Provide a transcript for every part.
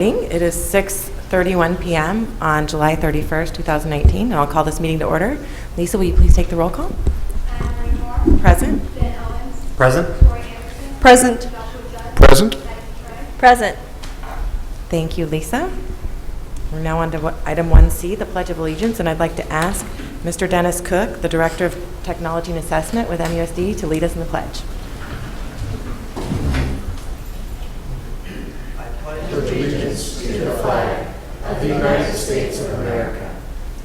It is 6:31 p.m. on July 31st, 2019, and I'll call this meeting to order. Lisa, will you please take the roll call? Present. Present. Present. Present. Present. Thank you, Lisa. We're now on to item 1C, the Pledge of Allegiance, and I'd like to ask Mr. Dennis Cook, the Director of Technology and Assessment with MUSD, to lead us in the pledge. Allegiance to the flag of the United States of America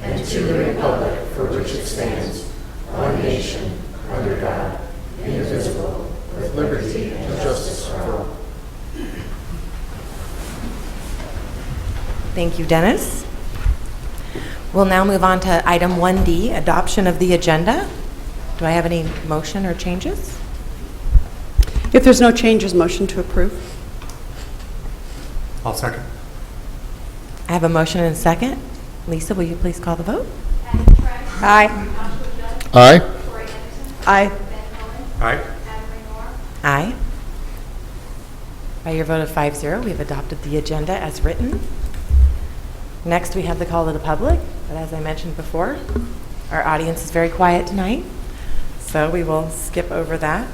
and to the republic for which it stands, one nation, under God, indivisible, with liberty and justice for all. Thank you, Dennis. We'll now move on to item 1D, adoption of the agenda. Do I have any motion or changes? If there's no changes, motion to approve. I'll second. I have a motion and a second. Lisa, will you please call the vote? Aye. Aye. Aye. Aye. Aye. By your vote of 5-0, we have adopted the agenda as written. Next, we have the call to the public, but as I mentioned before, our audience is very quiet tonight, so we will skip over that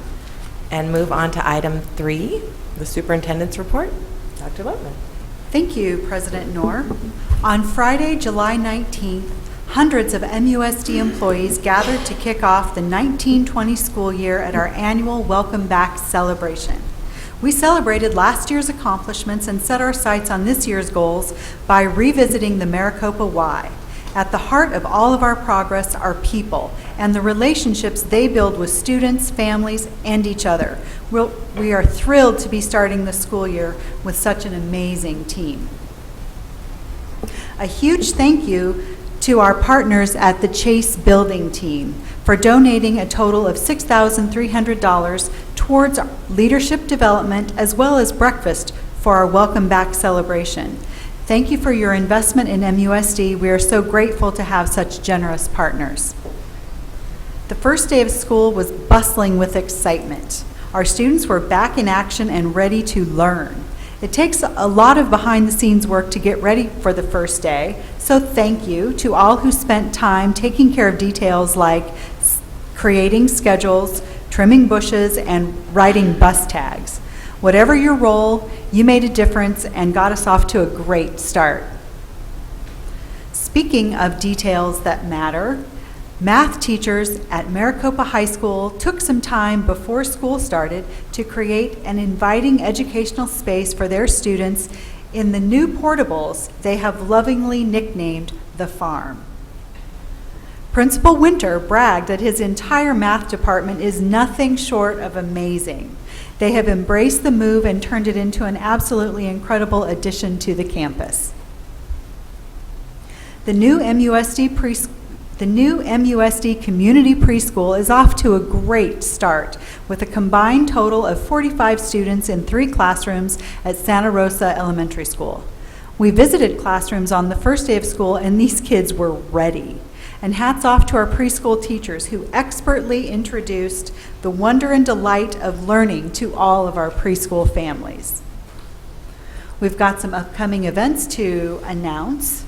and move on to item 3, the superintendent's report. Dr. Lotman. Thank you, President Knorr. On Friday, July 19th, hundreds of MUSD employees gathered to kick off the 1920 school year at our annual Welcome Back celebration. We celebrated last year's accomplishments and set our sights on this year's goals by revisiting the Maricopa Why. At the heart of all of our progress are people and the relationships they build with students, families, and each other. We are thrilled to be starting the school year with such an amazing team. A huge thank you to our partners at the Chase Building Team for donating a total of $6,300 towards leadership development as well as breakfast for our Welcome Back celebration. Thank you for your investment in MUSD. We are so grateful to have such generous partners. The first day of school was bustling with excitement. Our students were back in action and ready to learn. It takes a lot of behind-the-scenes work to get ready for the first day, so thank you to all who spent time taking care of details like creating schedules, trimming bushes, and writing bus tags. Whatever your role, you made a difference and got us off to a great start. Speaking of details that matter, math teachers at Maricopa High School took some time before school started to create an inviting educational space for their students in the new portables they have lovingly nicknamed the Farm. Principal Winter bragged that his entire math department is nothing short of amazing. They have embraced the move and turned it into an absolutely incredible addition to the campus. The new MUSD Community Preschool is off to a great start with a combined total of 45 students in 3 classrooms at Santa Rosa Elementary School. We visited classrooms on the first day of school and these kids were ready. And hats off to our preschool teachers who expertly introduced the wonder and delight of learning to all of our preschool families. We've got some upcoming events to announce.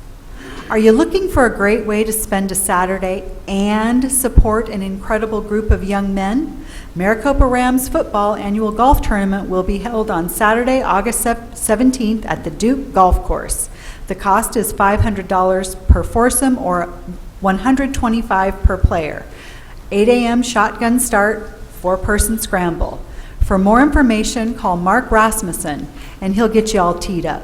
Are you looking for a great way to spend a Saturday and support an incredible group of young men? Maricopa Rams football annual golf tournament will be held on Saturday, August 17th at the Duke Golf Course. The cost is $500 per foursome or $125 per player. 8 a.m. shotgun start, 4-person scramble. For more information, call Mark Rasmussen, and he'll get you all teed up.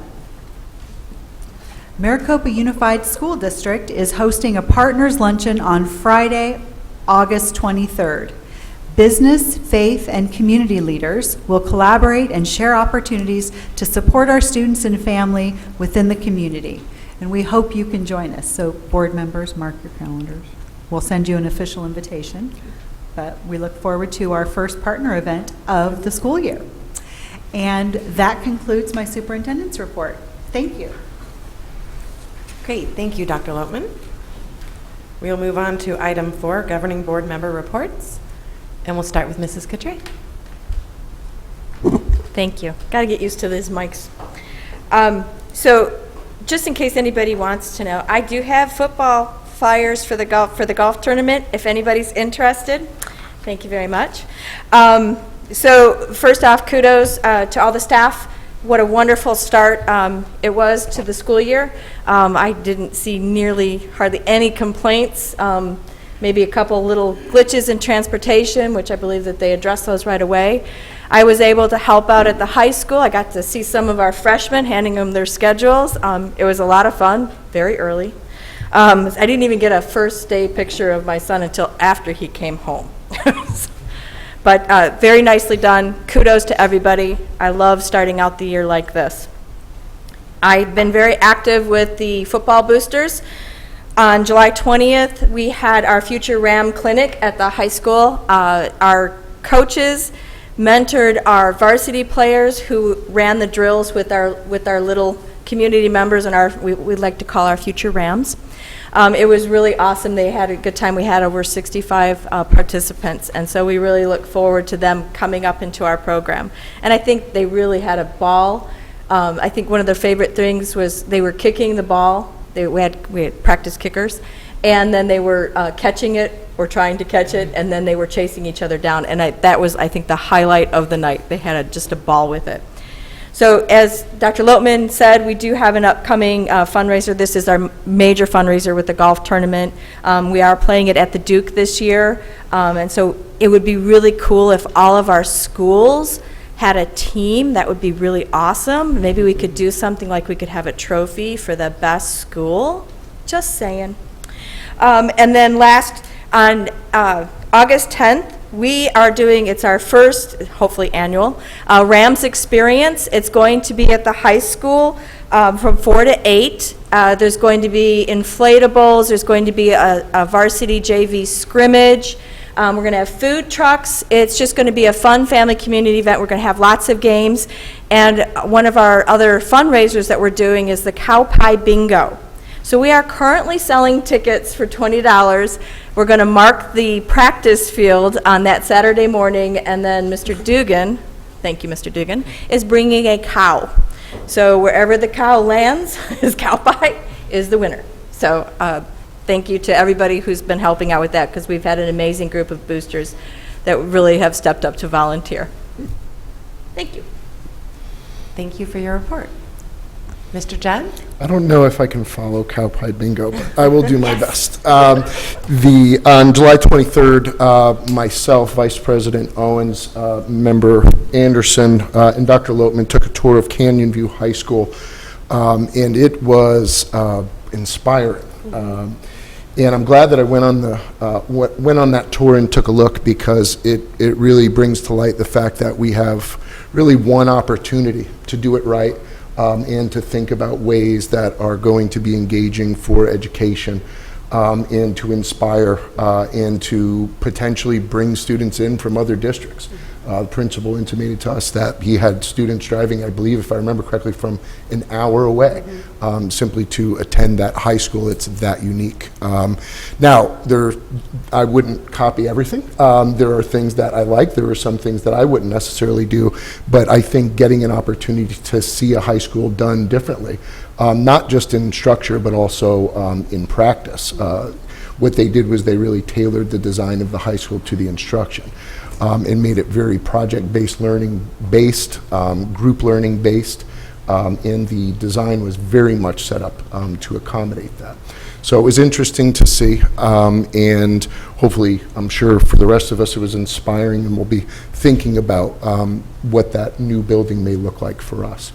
Maricopa Unified School District is hosting a partners luncheon on Friday, August 23rd. Business, faith, and community leaders will collaborate and share opportunities to support our students and family within the community. And we hope you can join us. So board members, mark your calendars. We'll send you an official invitation, but we look forward to our first partner event of the school year. And that concludes my superintendent's report. Thank you. Great, thank you, Dr. Lotman. We'll move on to item 4, governing board member reports, and we'll start with Mrs. Cotray. Thank you. Got to get used to these mics. So just in case anybody wants to know, I do have football flyers for the golf tournament, if anybody's interested. Thank you very much. So first off, kudos to all the staff. What a wonderful start it was to the school year. I didn't see hardly any complaints, maybe a couple little glitches in transportation, which I believe that they addressed those right away. I was able to help out at the high school. I got to see some of our freshmen, handing them their schedules. It was a lot of fun, very early. I didn't even get a first day picture of my son until after he came home. But very nicely done. Kudos to everybody. I love starting out the year like this. I've been very active with the football boosters. On July 20th, we had our Future Ram Clinic at the high school. Our coaches mentored our varsity players who ran the drills with our little community members and we like to call our Future Rams. It was really awesome. They had a good time. We had over 65 participants, and so we really look forward to them coming up into our program. And I think they really had a ball. I think one of their favorite things was they were kicking the ball. We had practice kickers, and then they were catching it or trying to catch it, and then they were chasing each other down. And that was, I think, the highlight of the night. They had just a ball with it. So as Dr. Lotman said, we do have an upcoming fundraiser. This is our major fundraiser with the golf tournament. We are playing it at the Duke this year, and so it would be really cool if all of our schools had a team. That would be really awesome. Maybe we could do something like we could have a trophy for the best school. Just saying. And then last, on August 10th, we are doing, it's our first, hopefully annual, Rams Experience. It's going to be at the high school from 4 to 8. There's going to be inflatables. There's going to be a varsity JV scrimmage. We're going to have food trucks. It's just going to be a fun family community event. We're going to have lots of games. And one of our other fundraisers that we're doing is the Cow Pie Bingo. So we are currently selling tickets for $20. We're going to mark the practice field on that Saturday morning, and then Mr. Dugan, thank you, Mr. Dugan, is bringing a cow. So wherever the cow lands, his cow pie is the winner. So thank you to everybody who's been helping out with that, because we've had an amazing group of boosters that really have stepped up to volunteer. Thank you. Thank you for your report. Mr. Judd? I don't know if I can follow Cow Pie Bingo, but I will do my best. On July 23rd, myself, Vice President Owens, Member Anderson, and Dr. Lotman took a tour of Canyon View High School, and it was inspiring. And I'm glad that I went on that tour and took a look, because it really brings to light the fact that we have really one opportunity to do it right. And to think about ways that are going to be engaging for education, and to inspire and to potentially bring students in from other districts. The principal intimated to us that he had students driving, I believe, if I remember correctly, from an hour away, simply to attend that high school. It's that unique. Now, I wouldn't copy everything. There are things that I like. There are some things that I wouldn't necessarily do. But I think getting an opportunity to see a high school done differently, not just in structure, but also in practice. What they did was they really tailored the design of the high school to the instruction. And made it very project-based learning-based, group learning-based, and the design was very much set up to accommodate that. So it was interesting to see, and hopefully, I'm sure for the rest of us, it was inspiring, and we'll be thinking about what that new building may look like for us.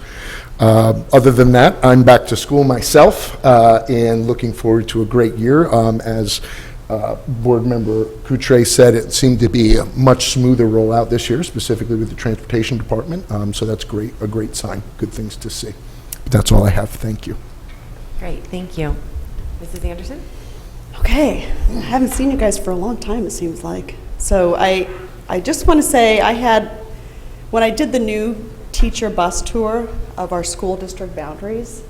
Other than that, I'm back to school myself, and looking forward to a great year. As Board Member Coutre said, it seemed to be a much smoother rollout this year, specifically with the Transportation Department. So that's great, a great sign, good things to see. But that's all I have. Thank you. Great, thank you. Mrs. Anderson? Okay, I haven't seen you guys for a long time, it seems like. So I just want to say when I did the new teacher bus tour of our school district boundaries,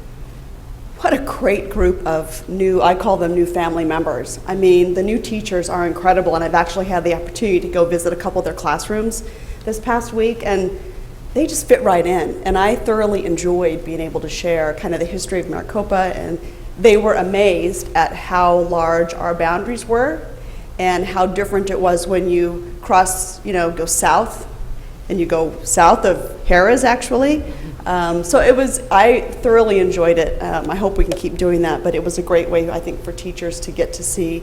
what a great group of I call them new family members. I mean, the new teachers are incredible, and I've actually had the opportunity to go visit a couple of their classrooms this past week, and they just fit right in. And I thoroughly enjoyed being able to share kind of the history of Maricopa, and they were amazed at how large our boundaries were and how different it was when you cross, go south, and you go south of Harrah's, actually. So I thoroughly enjoyed it. I hope we can keep doing that, but it was a great way, I think, for teachers to get to see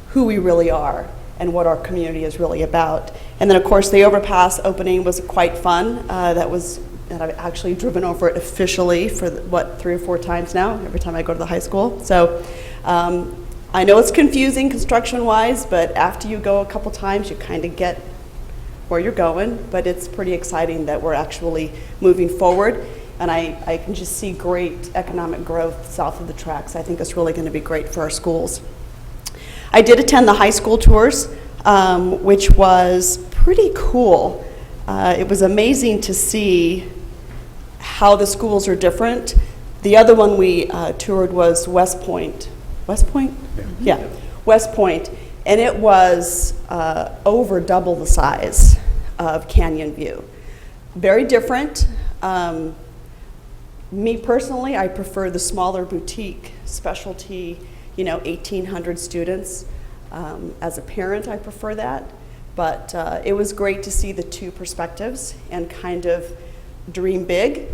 who we really are and what our community is really about. And then, of course, the overpass opening was quite fun. And I've actually driven over it officially for, 3 or 4 times now, every time I go to the high school. So I know it's confusing construction-wise, but after you go a couple times, you kind of get where you're going. But it's pretty exciting that we're actually moving forward. And I can just see great economic growth south of the tracks. I think it's really going to be great for our schools. I did attend the high school tours, which was pretty cool. It was amazing to see how the schools are different. The other one we toured was West Point. West Point? Yeah, West Point. And it was over double the size of Canyon View. Very different. Me personally, I prefer the smaller boutique specialty, 1,800 students. As a parent, I prefer that. But it was great to see the two perspectives and kind of dream big,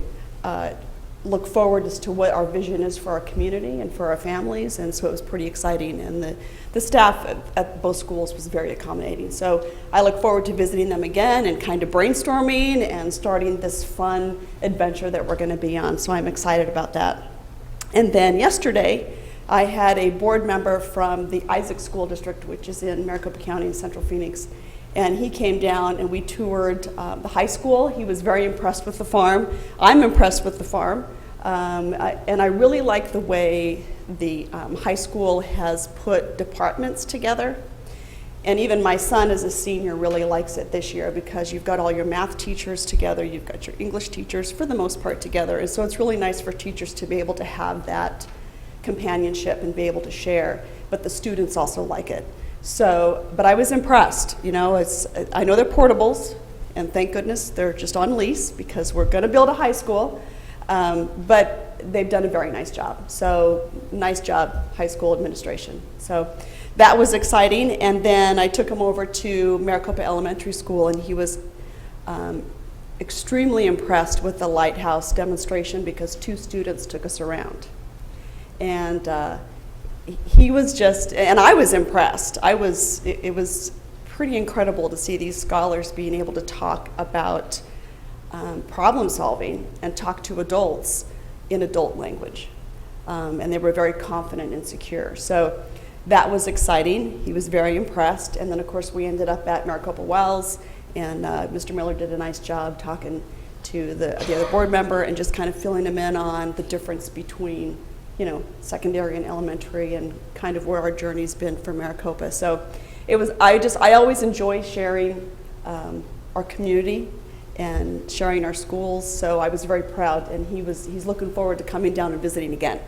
look forward as to what our vision is for our community and for our families. And so it was pretty exciting. And the staff at both schools was very accommodating. So I look forward to visiting them again and kind of brainstorming and starting this fun adventure that we're going to be on. So I'm excited about that. And then yesterday, I had a board member from the Isaac School District, which is in Maricopa County in Central Phoenix, and he came down and we toured the high school. He was very impressed with the farm. I'm impressed with the farm, and I really like the way the high school has put departments together. And even my son, as a senior, really likes it this year because you've got all your math teachers together, you've got your English teachers, for the most part, together. And so it's really nice for teachers to be able to have that companionship and be able to share, but the students also like it. So, but I was impressed. I know they're portables, and thank goodness they're just on lease because we're going to build a high school, but they've done a very nice job. So, nice job, high school administration. So that was exciting. And then I took him over to Maricopa Elementary School, and he was extremely impressed with the lighthouse demonstration because 2 students took us around. And he was just, and I was impressed. It was pretty incredible to see these scholars being able to talk about problem solving and talk to adults in adult language. And they were very confident and secure. So that was exciting. He was very impressed. And then, of course, we ended up at Maricopa Wells, and Mr. Miller did a nice job talking to the other board member and just kind of filling him in on the difference between secondary and elementary, and kind of where our journey's been for Maricopa. So it was, I always enjoy sharing our community and sharing our schools. So I was very proud, and he's looking forward to coming down and visiting again.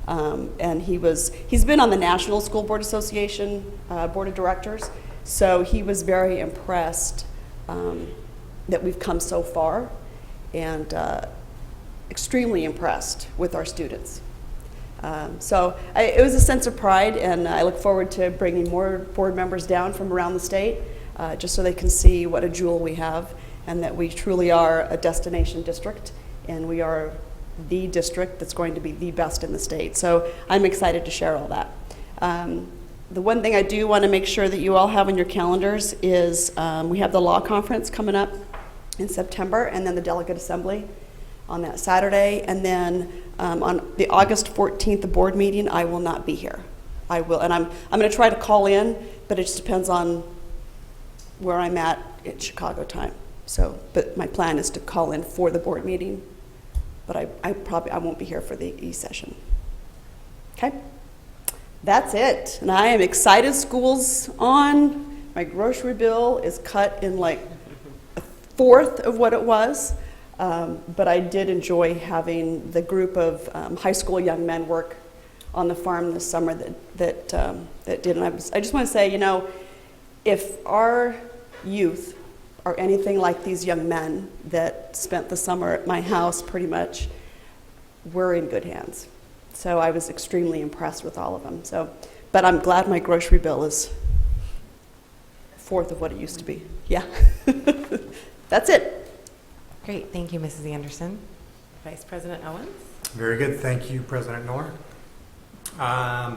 And he's been on the National School Board Association Board of Directors. So he was very impressed that we've come so far, and extremely impressed with our students. So it was a sense of pride, and I look forward to bringing more board members down from around the state, just so they can see what a jewel we have, and that we truly are a destination district, and we are the district that's going to be the best in the state. So I'm excited to share all that. The one thing I do want to make sure that you all have on your calendars is we have the law conference coming up in September, and then the delegate assembly on that Saturday, and then on the August 14th, the board meeting, I will not be here. I will, and I'm going to try to call in, but it just depends on where I'm at Chicago time. So, but my plan is to call in for the board meeting, but I won't be here for the e-session. Okay, that's it, and I am excited. School's on. My grocery bill is cut in like a fourth of what it was. But I did enjoy having the group of high school young men work on the farm this summer that did. And I just want to say, if our youth are anything like these young men that spent the summer at my house pretty much, we're in good hands. So I was extremely impressed with all of them. But I'm glad my grocery bill is a fourth of what it used to be. Yeah. That's it. Great, thank you, Mrs. Anderson. Vice President Owens? Very good. Thank you, President Knorr. I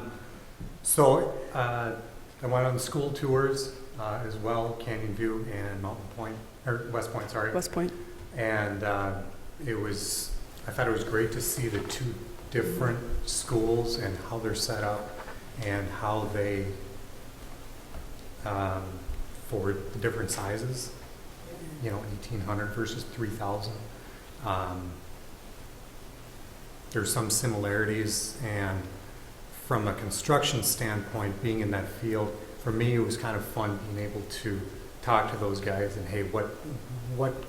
went on the school tours as well, Canyon View and Mountain Point, or West Point, sorry. West Point. And I thought it was great to see the two different schools and how they're set up and how they, for the different sizes, 1,800 versus 3,000. There's some similarities, and from a construction standpoint, being in that field, for me it was kind of fun being able to talk to those guys and, hey, what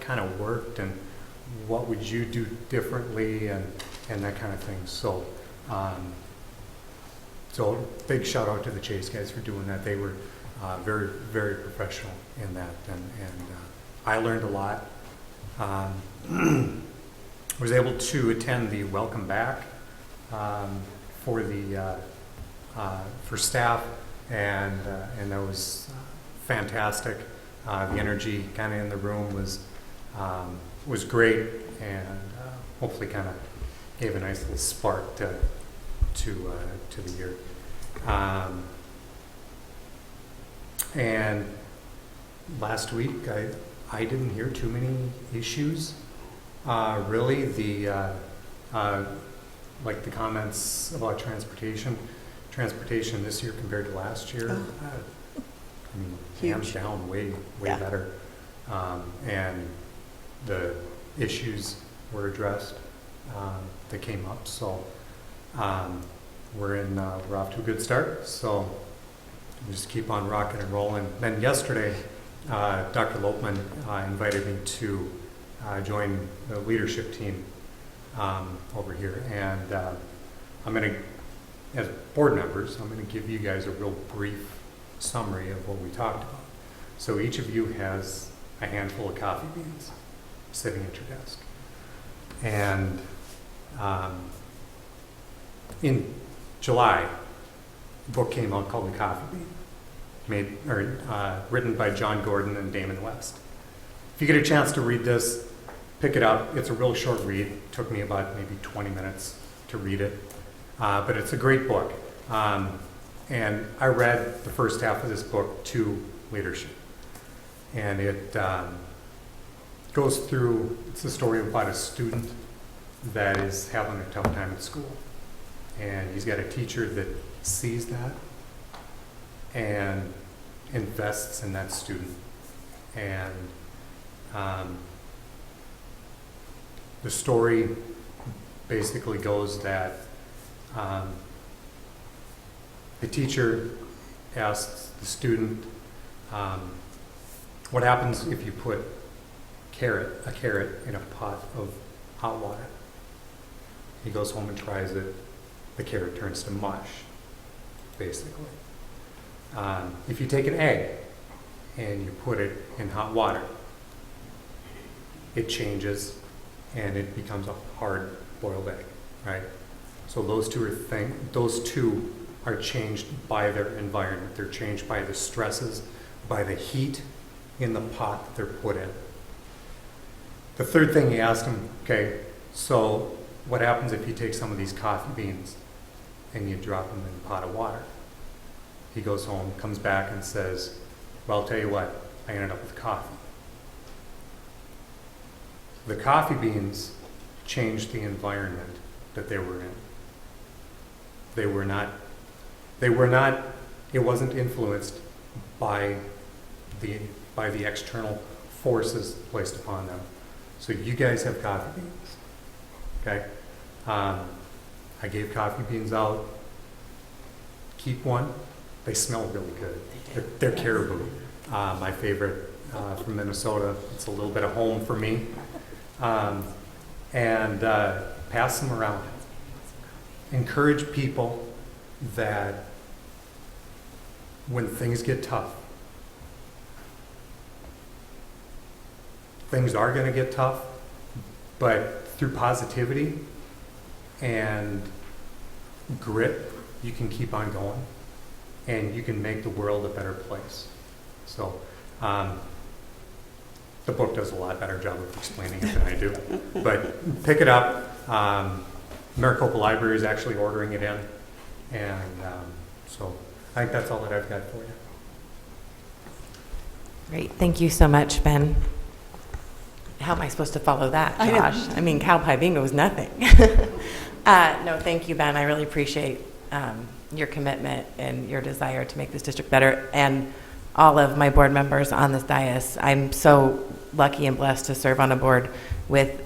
kind of worked and what would you do differently and that kind of thing. So big shout out to the Chase guys for doing that. They were very, very professional in that, and I learned a lot. Was able to attend the welcome back for staff, and that was fantastic. The energy kind of in the room was great, and hopefully kind of gave a nice little spark to the year. And last week, I didn't hear too many issues. Really, like the comments about transportation this year compared to last year, hands down, way better. And the issues were addressed that came up. So we're off to a good start. So we just keep on rocking and rolling. Then yesterday, Dr. Lopman invited me to join the leadership team over here, and I'm going to, as board members, I'm going to give you guys a real brief summary of what we talked about. So each of you has a handful of coffee beans sitting at your desk, and in July, a book came out called The Coffee Bean, written by John Gordon and Damon West. If you get a chance to read this, pick it up. It's a real short read. It took me about maybe 20 minutes to read it, but it's a great book. And I read the first half of this book to leadership, and it goes through, it's a story about a student that is having a tough time at school, and he's got a teacher that sees that and invests in that student. And the story basically goes that the teacher asks the student, what happens if you put a carrot in a pot of hot water? He goes home and tries it. The carrot turns to mush, basically. If you take an egg and you put it in hot water, it changes and it becomes a hard boiled egg, right? So those two are changed by their environment. They're changed by the stresses, by the heat in the pot that they're put in. The third thing he asked him, okay, so what happens if you take some of these coffee beans and you drop them in a pot of water? He goes home, comes back and says, well, I'll tell you what, I ended up with coffee. The coffee beans changed the environment that they were in. It wasn't influenced by the external forces placed upon them. So you guys have coffee beans, okay? I gave coffee beans out. Keep one. They smell really good. They're caribou. My favorite from Minnesota. It's a little bit of home for me. And pass them around. Encourage people that when things get tough, things are going to get tough, but through positivity and grit, you can keep on going, and you can make the world a better place. So the book does a lot better job of explaining it than I do. But pick it up. Maricopa Library is actually ordering it in. And so I think that's all that I've got for you. Great. Thank you so much, Ben. How am I supposed to follow that, I know. Josh? I mean, cow pie bingo was nothing. No, thank you, Ben. I really appreciate your commitment and your desire to make this district better, and all of my board members on this dais. I'm so lucky and blessed to serve on a board with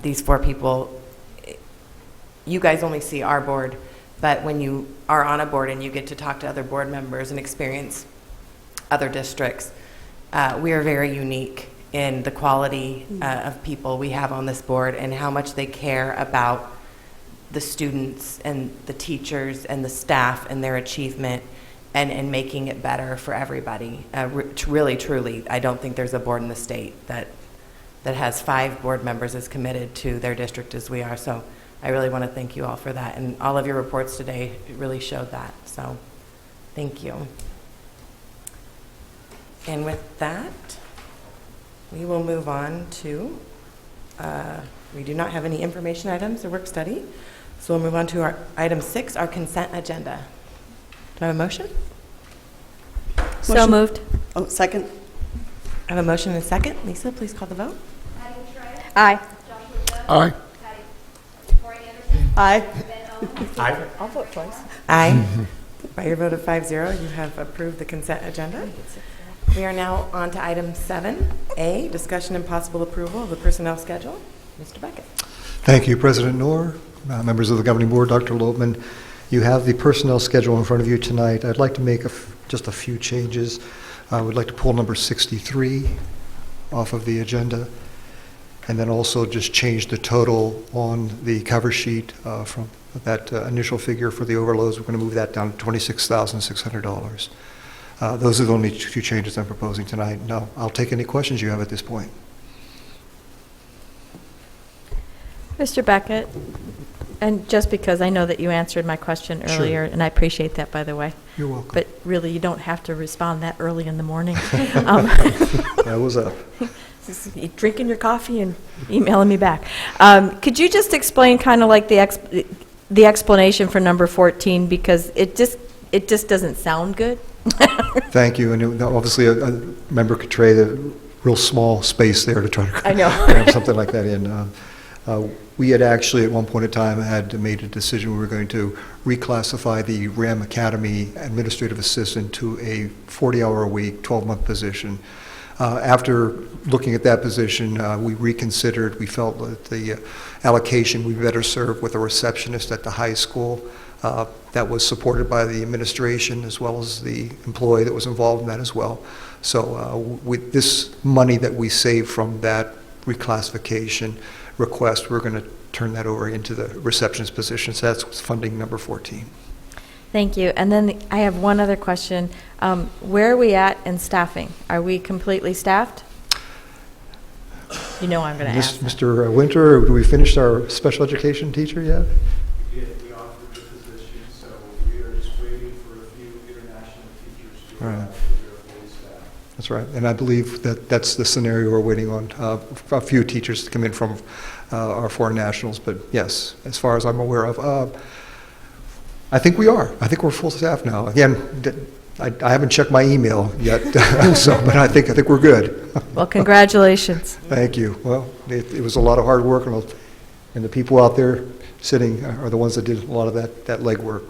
these 4 people. You guys only see our board, but when you are on a board and you get to talk to other board members and experience other districts, we are very unique in the quality of people we have on this board and how much they care about the students and the teachers and the staff and their achievement and making it better for everybody. Really, truly, I don't think there's a board in the state that has 5 board members as committed to their district as we are. So I really want to thank you all for that. And all of your reports today really showed that. So thank you. And with that, we will move on to, we do not have any information items or work study. So we'll move on to our item 6, our consent agenda. Do I have a motion? So Motion. moved. Oh, second. I have a motion and a second. Lisa, please call the vote. Aye. Aye. Aye. I'll vote twice. Aye. By your vote of 5-0, you have approved the consent agenda. We are now on to item 7A, discussion and possible approval of the personnel schedule. Mr. Beckett. Thank you, President Noor, members of the governing board, Dr. Lobman. You have the personnel schedule in front of you tonight. I'd like to make just a few changes. I would like to pull number 63 off of the agenda, and then also just change the total on the cover sheet from that initial figure for the overloads. We're going to move that down to $26,600. Those are the only 2 changes I'm proposing tonight. Now, I'll take any questions you have at this point. Mr. Beckett, and just because I know that you answered my question Sure. earlier, and I appreciate that, by the way, You're welcome. but really, you don't have to respond that early in the morning. That was up. You're drinking your coffee and emailing me back. Could you just explain kind of like the explanation for number 14, because it just doesn't sound good? Thank you. And obviously, a member could trade a real small space there to try to I know. cram something like that in. We had actually, at one point in time, had made a decision we were going to reclassify the RAM Academy administrative assistant to a 40-hour-a-week, 12-month position. After looking at that position, we reconsidered. We felt that the allocation would be better served with a receptionist at the high school that was supported by the administration as well as the employee that was involved in that as well. So with this money that we saved from that reclassification request, we're going to turn that over into the receptionist position. So that's funding number 14. Thank you. And then I have one other question. Where are we at in staffing? Are we completely staffed? You know I'm going to ask. Mr. Winter, do we finished our special education teacher yet? We did. We offered the position, so we are just waiting for a few international teachers to All right. arrive, so we are fully staffed. That's right. And I believe that that's the scenario we're waiting on, a few teachers to come in from our foreign nationals. But yes, as far as I'm aware of, I think we are. I think we're full staff now. Again, I haven't checked my email yet, but I think we're good. Well, congratulations. Thank you. Well, it was a lot of hard work, and the people out there sitting are the ones that did a lot of that legwork.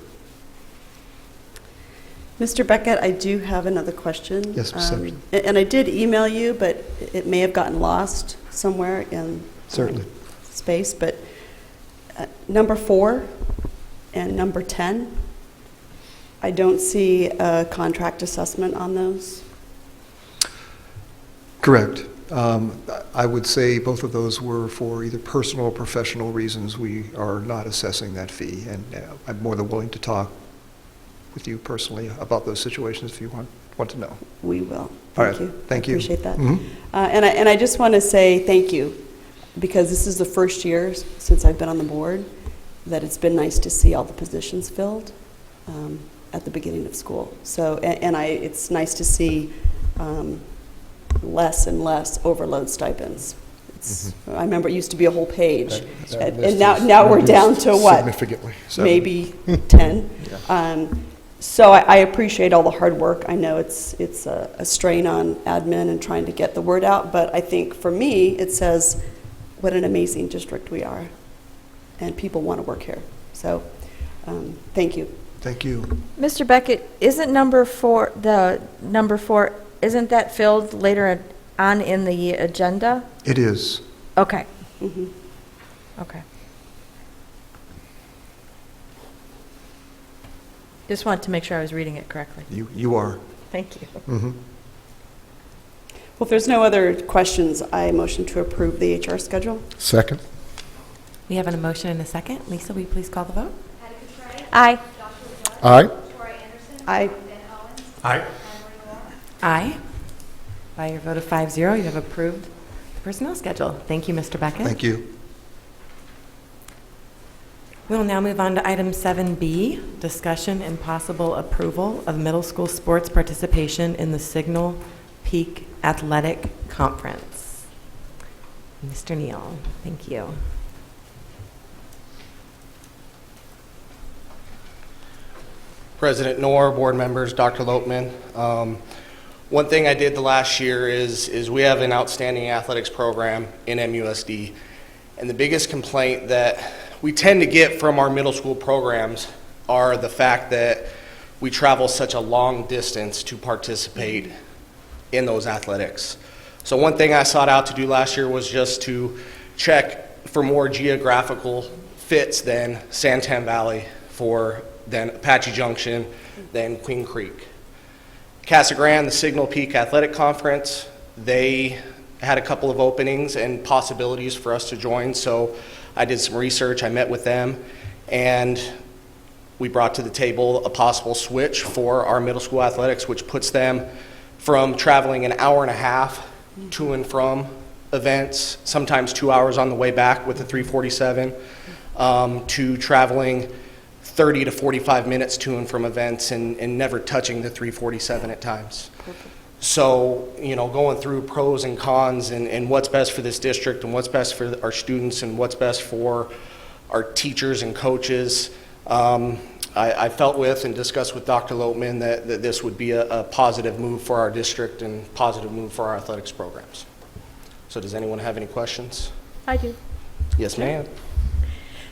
Mr. Beckett, I do have another question. Yes, Ms. Simmons. And I did email you, but it may have gotten lost somewhere in Certainly. space. But number 4 and number 10, I don't see a contract assessment on those. Correct. I would say both of those were for either personal or professional reasons. We are not assessing that fee, and I'm more than willing to talk with you personally about those situations if you want to know. We will. All right, Thank you. thank you. I appreciate that. Mhm. And I just want to say thank you, because this is the first year since I've been on the board that it's been nice to see all the positions filled at the beginning of school. So, it's nice to see less and less overload stipends. I remember it used to be a whole page, and now we're down to what? Significantly. Maybe 10. So I appreciate all the hard work. I know it's a strain on admin and trying to get the word out, but I think for me, it says what an amazing district we are, and people want to work here. So thank you. Thank you. Mr. Beckett, isn't number 4, isn't that filled later on in the agenda? It is. Okay. Mhm. Okay. Just wanted to make sure I was reading it correctly. You are. Thank you. Mhm. Well, if there's no other questions, I motion to approve the HR schedule. Second? We have a motion and a second. Lisa, will you please call the vote? Aye. Aye. Aye. Aye. Aye. By your vote of 5-0, you have approved the personnel schedule. Thank you, Mr. Beckett. Thank you. We'll now move on to item 7B, discussion and possible approval of middle school sports participation in the Signal Peak Athletic Conference. Mr. Neal, thank you. President Knorr, board members, Dr. Lopeman. One thing I did the last year is we have an outstanding athletics program in MUSD. And the biggest complaint that we tend to get from our middle school programs are the fact that we travel such a long distance to participate in those athletics. So one thing I sought out to do last year was just to check for more geographical fits than Santan Valley, then Apache Junction, then Queen Creek. Casa Grande, the Signal Peak Athletic Conference, they had a couple of openings and possibilities for us to join, so I did some research, I met with them, and we brought to the table a possible switch for our middle school athletics, which puts them from traveling an hour and a half to and from events, sometimes 2 hours on the way back with the 347, to traveling 30 to 45 minutes to and from events and never touching the 347 at times. So, going through pros and cons and what's best for this district and what's best for our students and what's best for our teachers and coaches, I felt with and discussed with Dr. Lopeman that this would be a positive move for our district and positive move for our athletics programs. So does anyone have any questions? I do. Yes, ma'am.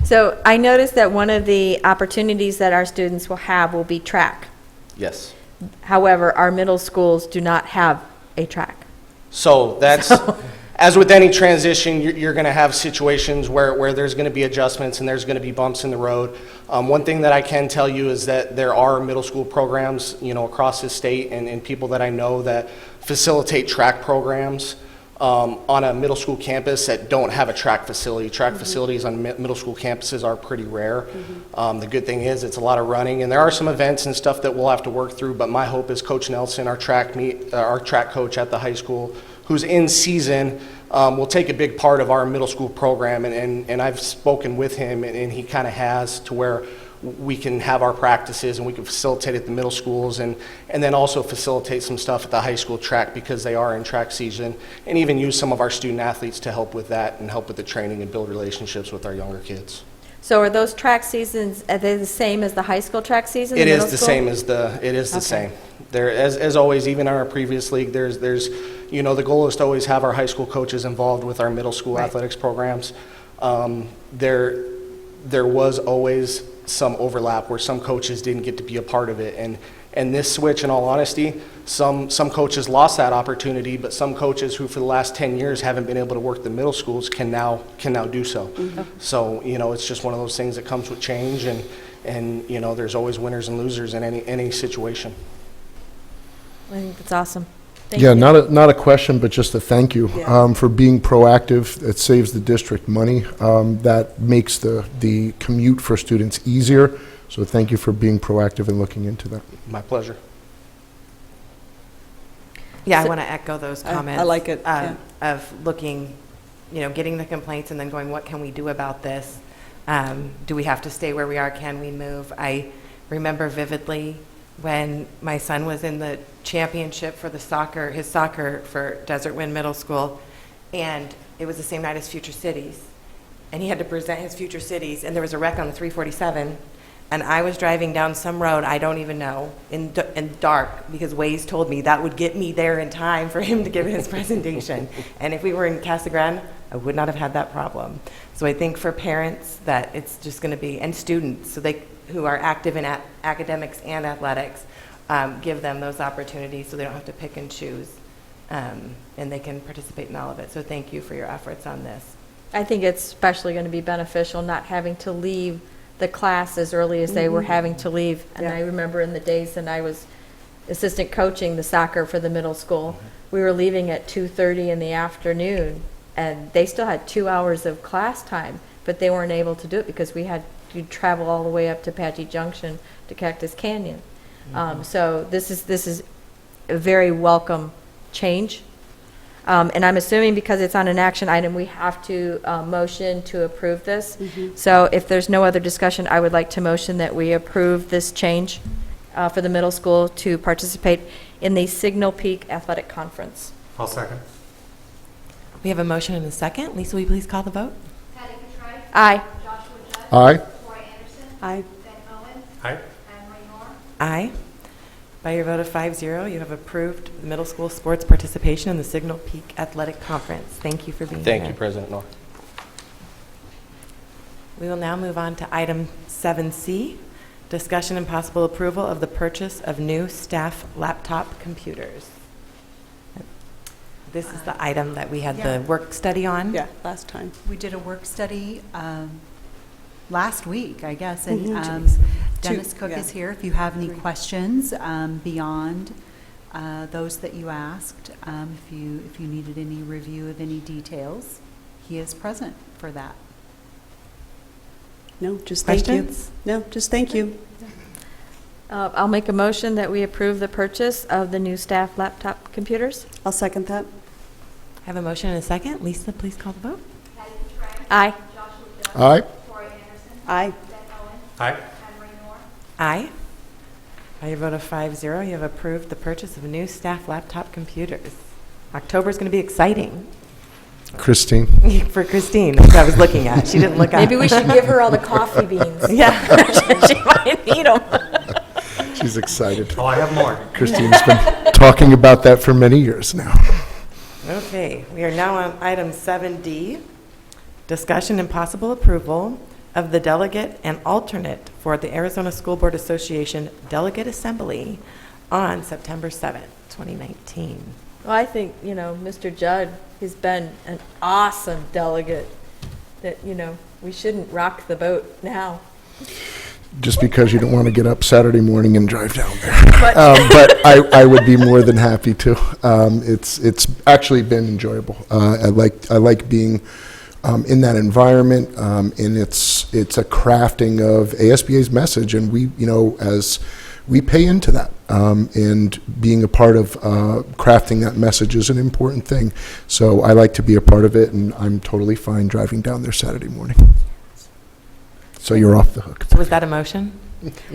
So I noticed that one of the opportunities that our students will have will be track. Yes. However, our middle schools do not have a track. So that's, as with any transition, you're going to have situations where there's going to be adjustments and there's going to be bumps in the road. One thing that I can tell you is that there are middle school programs, across the state and people that I know that facilitate track programs on a middle school campus that don't have a track facility. Track facilities on middle school campuses are pretty rare. The good thing is it's a lot of running, and there are some events and stuff that we'll have to work through, but my hope is Coach Nelson, our track coach at the high school, who's in season, will take a big part of our middle school program, and I've spoken with him, and he kind of has, to where we can have our practices and we can facilitate at the middle schools and then also facilitate some stuff at the high school track because they are in track season, and even use some of our student athletes to help with that and help with the training and build relationships with our younger kids. So are those track seasons, are they the same as the high school track season? It is the same as the same. There, as always, even in our previous league, there's the goal is to always have our high school coaches involved with our middle school athletics programs. There was always some overlap where some coaches didn't get to be a part of it, and this switch, in all honesty, some coaches lost that opportunity, but some coaches who for the last 10 years haven't been able to work the middle schools can now do so. So it's just one of those things that comes with change, and there's always winners and losers in any situation. I think that's awesome. Thank Yeah, you. not a question, but just a thank you for being proactive. It saves the district money. That makes the commute for students easier. So thank you for being proactive and looking into that. My pleasure. Yeah, I want to echo those comments. I like it, yeah. Of looking, getting the complaints and then going, what can we do about this? Do we have to stay where we are? Can we move? I remember vividly when my son was in the championship for his soccer for Desert Wind Middle School, and it was the same night as Future Cities. And he had to present his Future Cities, and there was a wreck on the 347, and I was driving down some road, I don't even know, in dark, because Waze told me that would get me there in time for him to give his presentation. And if we were in Casa Grande, I would not have had that problem. So I think for parents that it's just going to be, and students, so who are active in academics and athletics, give them those opportunities so they don't have to pick and choose, and they can participate in all of it. So thank you for your efforts on this. I think it's especially going to be beneficial not having to leave the class as early as they were having to leave. And Yeah. I remember in the days when I was assistant coaching the soccer for the middle school, we were leaving at 2:30 in the afternoon, and they still had 2 hours of class time, but they weren't able to do it because we had to travel all the way up to Apache Junction to Cactus Canyon. So this is a very welcome change. And I'm assuming because it's on an action item, we have to motion to approve this. So if there's no other discussion, I would like to motion that we approve this change for the middle school to participate in the Signal Peak Athletic Conference. I'll second. We have a motion and a second. Lisa, will you please call the vote? Patty Catride. Aye. Joshua Judd. Aye. Troy Anderson. Aye. Ben Owen. Aye. Anne Marie Moore. Aye. By your vote of 5-0, you have approved the middle school sports participation in the Signal Peak Athletic Conference. Thank you for being here. Thank you, President Noor. We will now move on to item 7C, discussion and possible approval of the purchase of new staff laptop computers. This is the item that we had Yeah. the work study on. Yeah, last time. We did a work study last week, I guess, and Dennis Cook yeah. is here if you have any questions beyond those that you asked. If you needed any review of any details, he is present for that. No, just thank Questions? you. No, just thank you. I'll make a motion that we approve the purchase of the new staff laptop computers. I'll second that. I have a motion and a second. Lisa, please call the vote. Patty Catride. Aye. Joshua Judd. Aye. Troy Anderson. Aye. Ben Owen. Aye. Anne Marie Moore. Aye. By your vote of 5-0, you have approved the purchase of new staff laptop computers. October is going to be exciting Christine. for Christine. That's what I was looking at. She didn't look up. Maybe we should give her all the coffee beans. Yeah. She might need them. She's excited. Oh, I have more. Christine's been talking about that for many years now. Okay, we are now on item 7D, discussion and possible approval of the delegate and alternate for the Arizona School Board Association Delegate Assembly on September 7th, 2019. Well, I think, Mr. Judd has been an awesome delegate that, we shouldn't rock the boat now. Just because you don't want to get up Saturday morning and drive down there. But I would be more than happy to. It's actually been enjoyable. I like being in that environment, and it's a crafting of ASBA's message, and as we pay into that, and being a part of crafting that message is an important thing. So I like to be a part of it, and I'm totally fine driving down there Saturday morning. So you're off the hook. So was that a motion?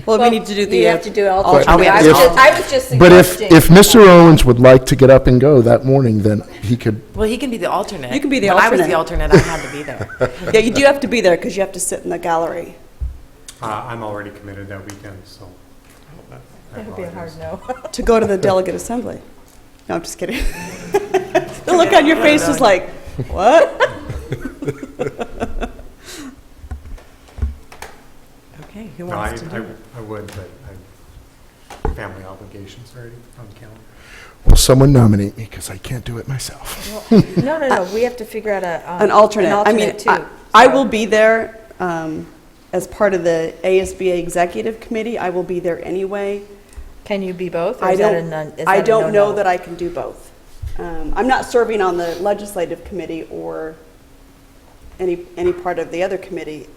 Well, we need to do the. You have to do alternate. alternate. I was just But suggesting. if Mr. Owens would like to get up and go that morning, then he could. Well, he can be the alternate. You can be the When I was the alternate. alternate, I had to be there. Yeah, you do have to be there because you have to sit in the gallery. I'm already committed that weekend, so. That would be a hard no. To go to the delegate assembly. No, I'm just kidding. The look on your face was like, what? Okay, who No, wants to do it? I would, but I have family obligations already on the calendar. Will someone nominate me, because I can't do it myself. No. We have to figure out An alternate. I mean, too. I will be there as part of the ASBA executive committee. I will be there anyway. Can you be both? Or I is that don't. a non- is I that a don't know no-no? that I can do both. I'm not serving on the legislative committee or any part of the other committee.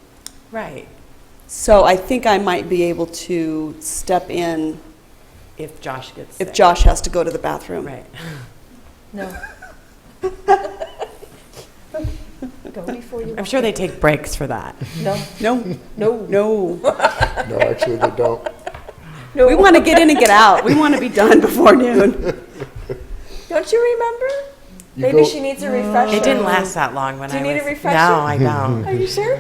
Right. So I think I might be able to step in If Josh gets if sick. Josh has to go to the bathroom. Right. No. Go before you. I'm sure they take breaks for that. No. No, No. no. No, actually, they don't. No. We want to get in and get out. We want to be done before noon. Don't you remember? You Maybe go- she needs a refresher. It didn't last that long when Do you I need was. a refresher? No, I don't. Are you sure?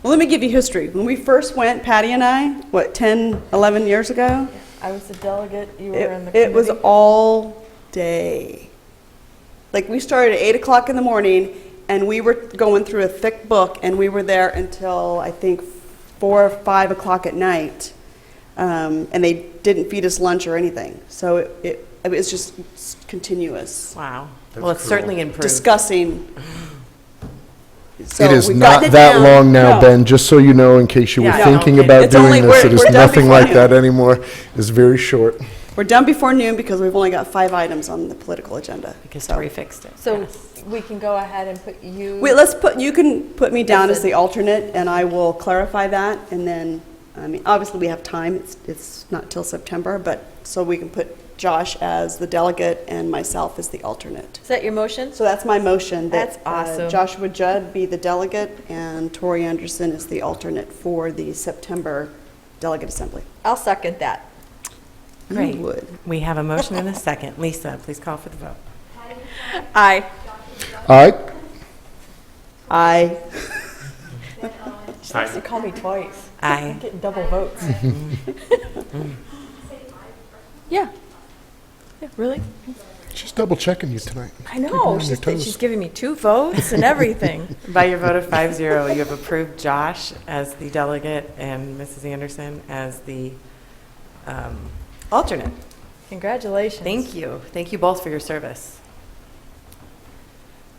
Well, let me give you history. When we first went, Patty and I, what, 10, 11 years ago? I was the delegate, you were in the It was committee. all day. Like, we started at 8 o'clock in the morning, and we were going through a thick book, and we were there until, I think, 4 or 5 o'clock at night. And they didn't feed us lunch or anything. So it was just continuous Wow. That's Well, it's cruel. certainly improved. discussing. So It is we've not gotten it that down. long now, No. Ben, just so you know, in case you were Yeah, no, thinking it- about it's only- doing this. It is we're done nothing before like noon. that anymore. It's very short. We're done before noon because we've only got 5 items on the political agenda. Because So- Tori fixed it. So Yes. we can go ahead and put you. Wait, you can put me down as the alternate, and I will clarify that, and then, I mean, obviously, we have time, it's not till September, but, so we can put Josh as the delegate and myself as the alternate. Is that your motion? So that's my motion. That's that awesome. Joshua Judd be the delegate, and Tori Anderson is the alternate for the September delegate assembly. I'll second that. Great. You would. We have a motion and a second. Lisa, please call for the vote. Aye. All right? Aye. She has to call me twice. Aye. I'm getting double votes. Yeah. Yeah, really? She's double checking you tonight. I Keep her know. on your toes. She's giving me 2 votes and everything. By your vote of 5-0, you have approved Josh as the delegate and Mrs. Anderson as the alternate. Congratulations. Thank you. Thank you both for your service.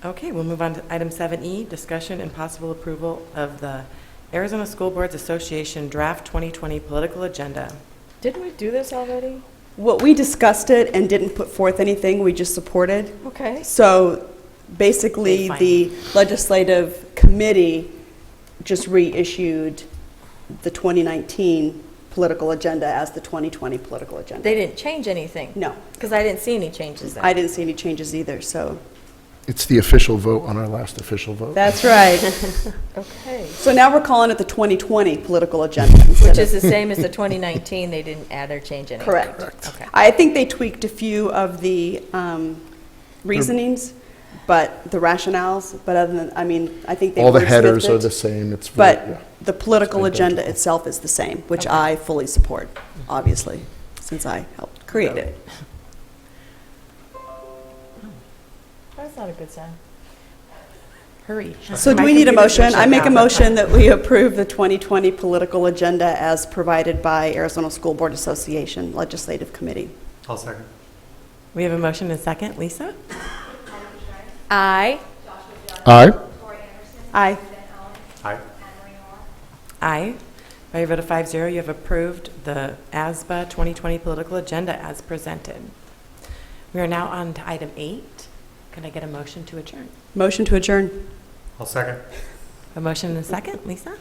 Okay, we'll move on to item 7E, discussion and possible approval of the Arizona School Boards Association Draft 2020 Political Agenda. Didn't we do this already? Well, we discussed it and didn't put forth anything, we just supported. Okay. So basically, Okay, fine. the legislative committee just reissued the 2019 political agenda as the 2020 political agenda. They didn't change anything? No, Because I didn't see any changes there. I didn't see any changes either, so. It's the official vote on our last official vote. That's right. Okay. So now we're calling it the 2020 political agenda. Which is the same as the 2019, they didn't add or change anything? Correct. Okay. I think they tweaked a few of the reasonings, but the rationales, but other than, I mean, I think they All the wordsmithed headers are it. the same. It's very- yeah. But the political It's agenda identical. itself is the same, which Okay. I fully support, obviously, since I helped create it. That's not a good sign. Hurry. So do My we need a computer's gonna motion? I shut make a down. motion that we approve the 2020 political agenda as provided by Arizona School Board Association Legislative Committee. I'll second. We have a motion and a second. Lisa? Aye. Aye? Aye. Aye. Aye. By your vote of 5-0, you have approved the ASBA 2020 political agenda as presented. We are now on to item 8. Can I get a motion to adjourn? Motion to adjourn. I'll second. A motion and a second. Lisa?